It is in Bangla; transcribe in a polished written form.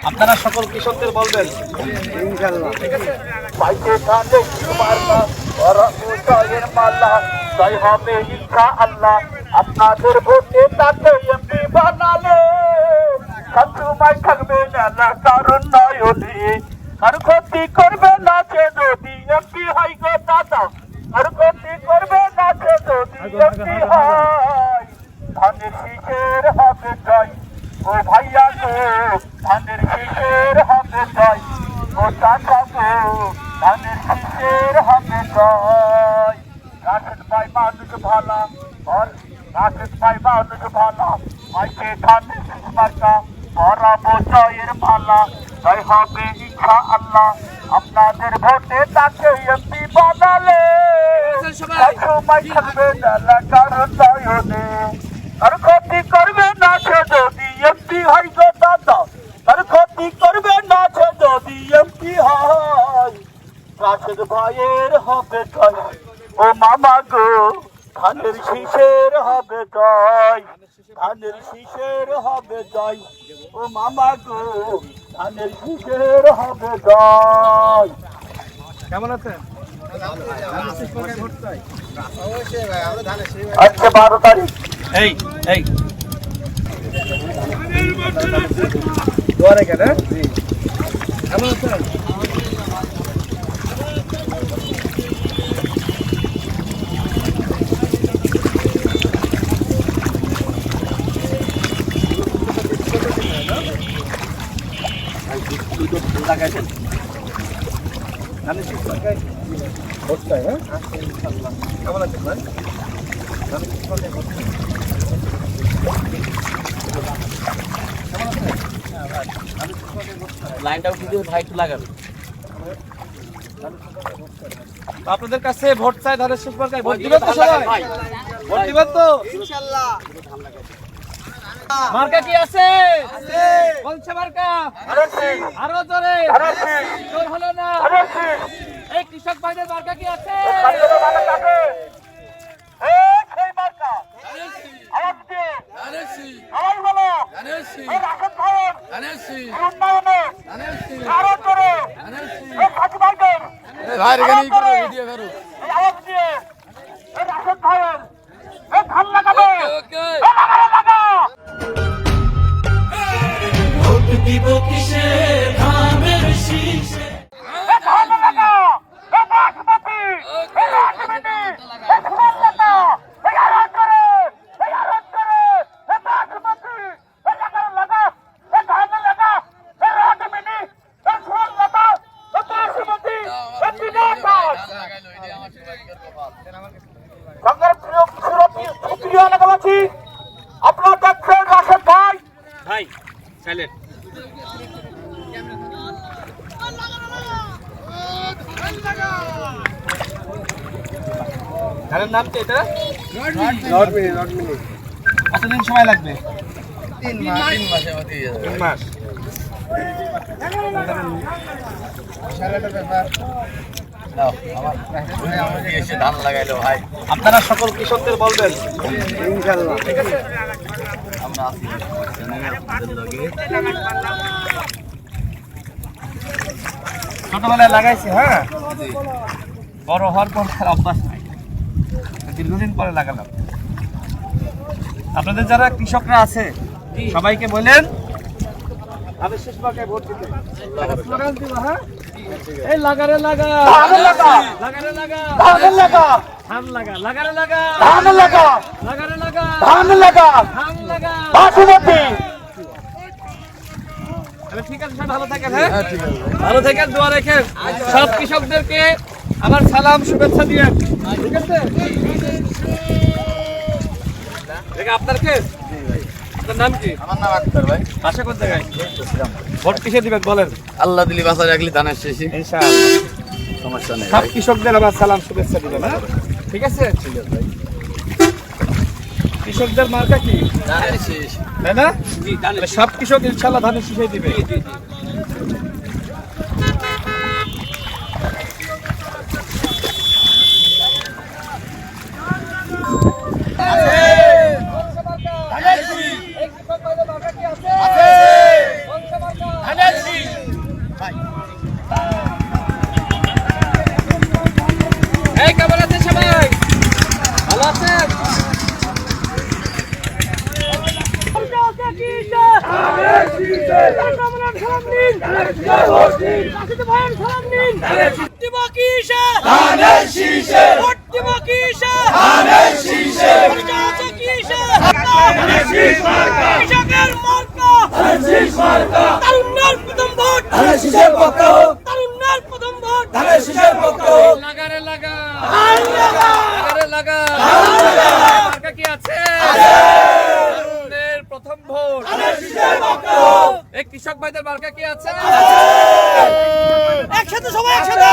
আপনারা সকল কৃষকদের বলবেন ইনশাআল্লাহ। পাইতে ধানে মাল্লা ওরা উদয়ের মাল্লা তাই হবে ইনশাআল্লাহ আপনাদের ভোটে তাকে এমপি বানালে সবসময় থাকবে না কারণ নয়নে আর ক্ষতি করবে না সে যদি এমপি হয় গো দাদা আর ক্ষতি করবে না সে যদি এমপি হয় ধানের শীষের হবে জয় ও ভাইয়া গো ধানের শীষের হবে জয় ও চাচা গো ধানের শীষের হবে জয় রাশেদ ভাই মানুষ ভালা আর রাশেদ ভাই মানুষ ভালা মাইকে ধানের শীষ মার্কা পরাবো জয়ের মালা তাই হবে ইনশাআল্লাহ আপনাদের ভোটে তাকে এমপি বানালে সবসময় থাকবে না কারণ নয়নে আর ক্ষতি করবে না সে যদি এমপি হয় গো দাদা আর ক্ষতি করবে না সে যদি এমপি হয় রাশেদ ভাইয়ের হবে জয় ও মামা গো ধানের শীষের হবে জয় ধানের শীষের হবে জয় ও মামা গো ধানের শীষের হবে জয়। কেমন আছেন? আজকে 12 তারিখ এই এই দুয়ারে কেন? কেমন আছেন? লাগাইছেন ধানের শীষ মার্কায় ভোট চাই, হ্যাঁ? কেমন আছেন ভাই? ধানের শীষ মার্কায় ভোট চাই। লাইনটাও কিন্তু ভাই একটু লাগাবে। তো আপনাদের কাছে ভোট চাই ধানের শীষ মার্কায় ভোট দিবেন তো সবাই? ভোট দিবেন তো? ইনশাআল্লাহ। মার্কা কি আছে? বলছে মার্কা আরো জোরে জোর হলো না। এই কৃষক ভাইদের মার্কা কি আছে? দিব কিসে ধানের শীষে আপনার দেখছেন রাশেদ ভাই ভাই সাইলেন্ট। ধানের নাম কি এটা? কতদিন সময় লাগবে? 3 মাসের মধ্যে 3 মাস। ধান লাগাইলো ভাই। আপনারা সকল কৃষকদের বলবেন ইনশাআল্লাহ। ঠিক আছে? আমরা আছি আপনাদের লগে। ছোটবেলায় লাগাইছি, হ্যাঁ, বড় হওয়ার পর আর অভ্যাস নাই, দীর্ঘদিন পরে লাগালাম। আপনাদের যারা কৃষকরা আছে সবাইকে বলেন ধানের শীষ মার্কায় ভোট দিতে। স্লোগান দিব, হ্যাঁ? এই লাগারে লাগা, লাগারে লাগা, ধান লাগা, লাগারে লাগা, ধান লাগা, লাগারে লাগা, ধান লাগা, ধান লাগা। বাসুমতি। তাহলে ঠিক আছে, সবাই ভালো থাকেন, হ্যাঁ? ভালো থাকেন, দোয়া রাখেন। সব কৃষকদেরকে আমার সালাম শুভেচ্ছা দিয়ে, ঠিক আছে? আপনার কে? আপনার নাম কি? আমার নাম আক্তার ভাই। বাসা কোন জায়গায়? ভোট কিসে দিবেন বলেন? আল্লাহ দিলি বাঁচা রাখলি ধানের শেষে ইনশাআল্লাহ। সমস্যা নেই। সব কৃষকদের আমার সালাম শুভেচ্ছা দিবেন, হ্যাঁ? ঠিক আছে? কৃষকদের মার্কা কি? ধানের শেষ। তাই না? তাহলে সব কৃষক ইনশাআল্লাহ ধানের শীষে দিবে। ধানের কামরান সালাম নিন রাশিদ ভাইয়ের সালাম নিন ভোট দিব কিসে ধানের শীষে ভোট দিব কিসে ধানের শীষে পরিচয় আছে কিসে ধানের শীষ মার্কা কৃষকের মার্কা ধানের শীষ মার্কা তারুণ্যের প্রথম ভোট ধানের শীষের পক্ষে হোক তারুণ্যের প্রথম ভোট ধানের শীষের পক্ষে হোক লাগারে লাগা লাগারে লাগা মার্কা কি আছে তারুণ্যের প্রথম ভোট ধানের শীষের পক্ষে হোক এই কৃষক ভাইদের মার্কা কি আছে একসাথে সবাই একসাথে